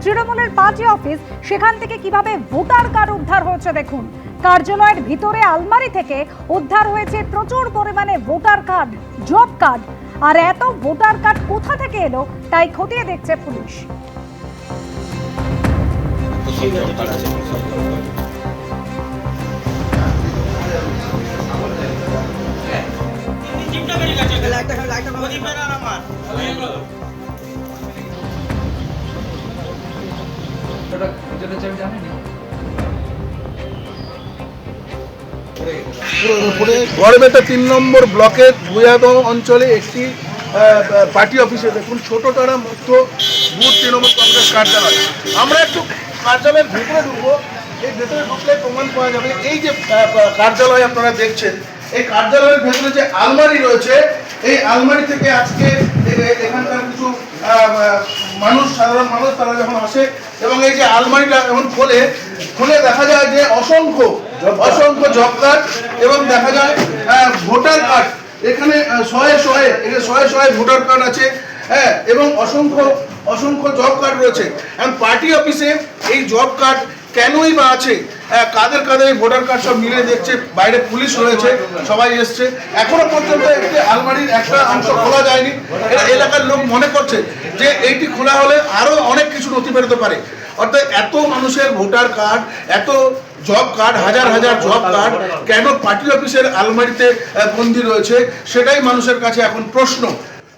তৃণমূলের party office, সেখান থেকে কিভাবে ভোটার কার্ড উদ্ধার হয়েছে দেখুন। কার্যালয়ের ভিতরে আলমারি থেকে উদ্ধার হয়েছে প্রচুর পরিমাণে ভোটার কার্ড, জব কার্ড। আর এত ভোটার কার্ড কোথা থেকে এলো তাই খতিয়ে দেখছে পুলিশ। গড়বেতা ৩ নম্বর ব্লকের ভুয়াগাঁও অঞ্চলে একটি পার্টি অফিসে দেখুন ছোটটারা মুক্ত বুথ তৃণমূল কংগ্রেস কার্যালয়। আমরা একটু কার্যালয়ের ভেতরে ঢুকবো। এই ভেতরে ঢুকলে প্রমাণ পাওয়া যাবে এই যে কার্যালয় আপনারা দেখছেন, এই কার্যালয়ের ভেতরে যে আলমারি রয়েছে, এই আলমারি থেকে আজকে এখানকার কিছু সাধারণ মানুষ তারা যখন আসে এবং এই যে আলমারিটা এখন খুলে দেখা যায় যে অসংখ্য জব কার্ড এবং দেখা যায় ভোটার কার্ড। এখানে শয়ে ভোটার কার্ড আছে, হ্যাঁ, এবং অসংখ্য জব কার্ড রয়েছে। এখন পার্টি অফিসে এই জব কার্ড কেনই বা আছে, কাদের এই ভোটার কার্ড সব মিলে দেখছে, বাইরে পুলিশ রয়েছে, সবাই এসছে। এখনো পর্যন্ত একটি আলমারির একটা অংশ খোলা যায়নি। এলাকার লোক মনে করছে যে এইটি খোলা হলে আরো অনেক কিছু নথি বেরোতে পারে। অর্থাৎ এত মানুষের ভোটার কার্ড, এত জব কার্ড, হাজার জব কার্ড কেন পার্টি অফিসের আলমারিতে বন্দী রয়েছে, সেটাই মানুষের কাছে এখন প্রশ্ন।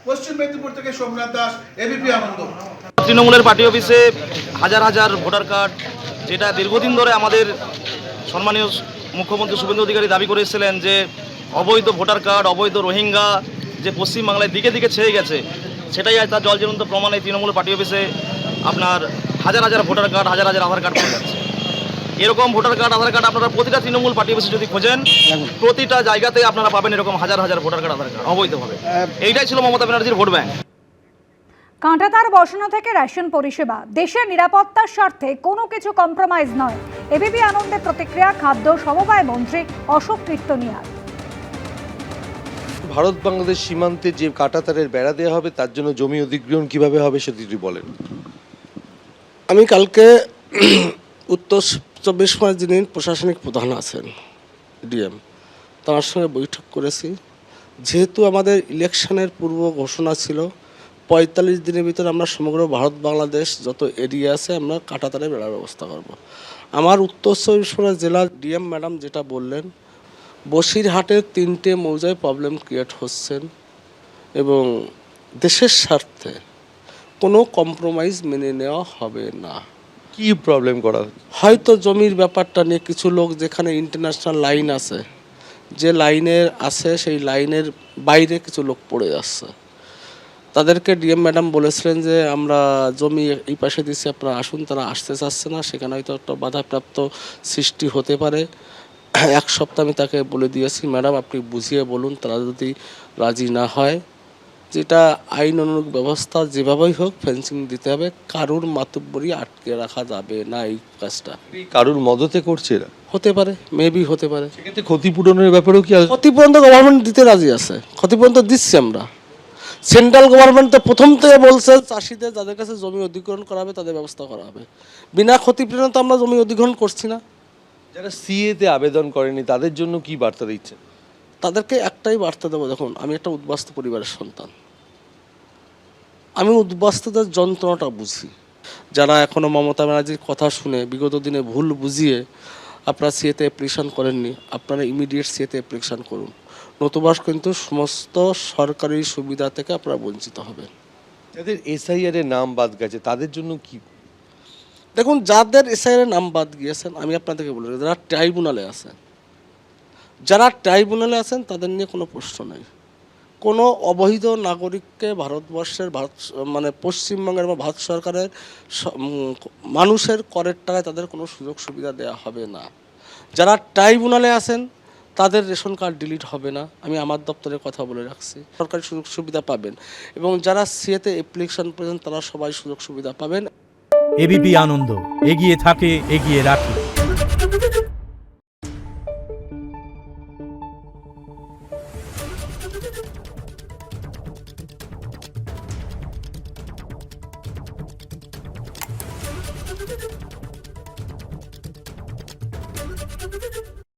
পশ্চিম মেদিনীপুর থেকে সোমনাথ দাস, এবিপি আনন্দ। তৃণমূলের পার্টি অফিসে হাজার ভোটার কার্ড, যেটা দীর্ঘদিন ধরে আমাদের সম্মানীয় মুখ্যমন্ত্রী শুভেন্দু অধিকারী দাবি করে এসেছিলেন যে অবৈধ ভোটার কার্ড, অবৈধ রোহিঙ্গা যে পশ্চিমবাংলায় দিকে ছেয়ে গেছে, সেটাই আজ তার জলজ্বলন্ত প্রমাণ। এই তৃণমূলের পার্টি অফিসে আপনার হাজার ভোটার কার্ড, হাজার আধার কার্ড পাওয়া যাচ্ছে। এরকম ভোটার কার্ড, আধার কার্ড আপনারা প্রতিটা তৃণমূল পার্টি অফিসে যদি খোঁজেন, প্রতিটা জায়গাতে আপনারা পাবেন এরকম হাজার ভোটার কার্ড, আধার কার্ড অবৈধভাবে। এইটাই ছিল মমতা ব্যানার্জির ভোট ব্যাংক। কাঁটাতার বসানো থেকে রেশন পরিষেবা, দেশের নিরাপত্তার স্বার্থে কোনো কিছু কম্প্রোমাইজ নয়। এবিপি আনন্দে প্রতিক্রিয়া খাদ্য সমবায় মন্ত্রী অশোক কীর্তনিয়ার। ভারত বাংলাদেশ সীমান্তে যে কাঁটাতারের বেড়া দেওয়া হবে, তার জন্য জমি অধিগ্রহণ কিভাবে হবে সেটি যদি বলেন। আমি কালকে উত্তর 24 মাস যিনি প্রশাসনিক প্রধান আছেন ডিএম, তার সঙ্গে বৈঠক করেছি। যেহেতু আমাদের ইলেকশনের পূর্ব ঘোষণা ছিল 45 দিনের ভিতরে আমরা সমগ্র ভারত বাংলাদেশ যত এরিয়া আছে আমরা কাঁটাতারে বেড়ার ব্যবস্থা করব। আমার উত্তর 24 পরগনা জেলার ডিএম ম্যাডাম যেটা বললেন, বসিরহাটের 3টে মৌজায় প্রবলেম ক্রিয়েট হচ্ছেন এবং দেশের স্বার্থে কোনো কম্প্রোমাইজ মেনে নেওয়া হবে না। কি প্রবলেম করা হয়তো জমির ব্যাপারটা নিয়ে কিছু লোক, যেখানে ইন্টারন্যাশনাল লাইন আছে, যে লাইনের আছে সেই লাইনের বাইরে কিছু লোক পড়ে যাচ্ছে, তাদেরকে ডিএম ম্যাডাম বলেছিলেন যে আমরা জমি এই পাশে দিচ্ছি, আপনারা আসুন। তারা আসতে চাচ্ছে না, সেখানে হয়তো একটা বাধাপ্রাপ্ত সৃষ্টি হতে পারে। 1 সপ্তাহ আমি তাকে বলে দিয়েছি, ম্যাডাম আপনি বুঝিয়ে বলুন, তারা যদি রাজি না হয়, যেটা আইন অনুরূপ ব্যবস্থা যেভাবেই হোক ফেন্সিং দিতে হবে। কারুর মাতব্বরি আটকে রাখা যাবে না। এই কাজটা কারুর মদতে করছে এরা? হতে পারে, মেবি হতে পারে। সেক্ষেত্রে ক্ষতিপূরণের ব্যাপারেও কি? ক্ষতিপূরণ তো গভর্নমেন্ট দিতে রাজি আছে, ক্ষতিপূরণ তো দিচ্ছি আমরা। সেন্ট্রাল গভর্নমেন্ট তো প্রথম থেকে বলছে চাষিদের যাদের কাছে জমি অধিগ্রহণ করা হবে তাদের ব্যবস্থা করা হবে। বিনা ক্ষতিপূরণে তো আমরা জমি অধিগ্রহণ করছি না। যারা সিএতে আবেদন করেনি তাদের জন্য কি বার্তা দিচ্ছেন? তাদেরকে একটাই বার্তা দেবো, দেখুন আমি একটা উদ্বাস্তু পরিবারের সন্তান, আমি উদ্বাস্তুদের যন্ত্রণাটা বুঝি। যারা এখনও মমতা ব্যানার্জির কথা শুনে বিগত দিনে ভুল বুঝিয়ে আপনারা সিএতে অ্যাপ্লিকেশন করেননি, আপনারা ইমিডিয়েট সিএতে অ্যাপ্লিকেশন করুন, নতুবা কিন্তু সমস্ত সরকারি সুবিধা থেকে আপনারা বঞ্চিত হবেন। যাদের এসআইআর এর নাম বাদ গেছে তাদের জন্য কি? দেখুন, যাদের এসআইআর এর নাম বাদ গিয়েছেন, আমি আপনাদেরকে বলি, যারা ট্রাইব্যুনালে আছেন তাদের নিয়ে কোনো প্রশ্ন নেই। কোনো অবৈধ নাগরিককে ভারতবর্ষের পশ্চিমবঙ্গের বা ভারত সরকারের মানুষের করের টাকায় তাদের কোনো সুযোগ সুবিধা দেওয়া হবে না। যারা ট্রাইব্যুনালে আছেন তাদের রেশন কার্ড ডিলিট হবে না, আমি আমার দপ্তরের কথা বলে রাখছি। সরকারি সুযোগ সুবিধা পাবেন এবং যারা সিএতে অ্যাপ্লিকেশন করেছেন তারা সবাই সুযোগ সুবিধা পাবেন। এবিপি আনন্দ, এগিয়ে থাকে, এগিয়ে রাখে।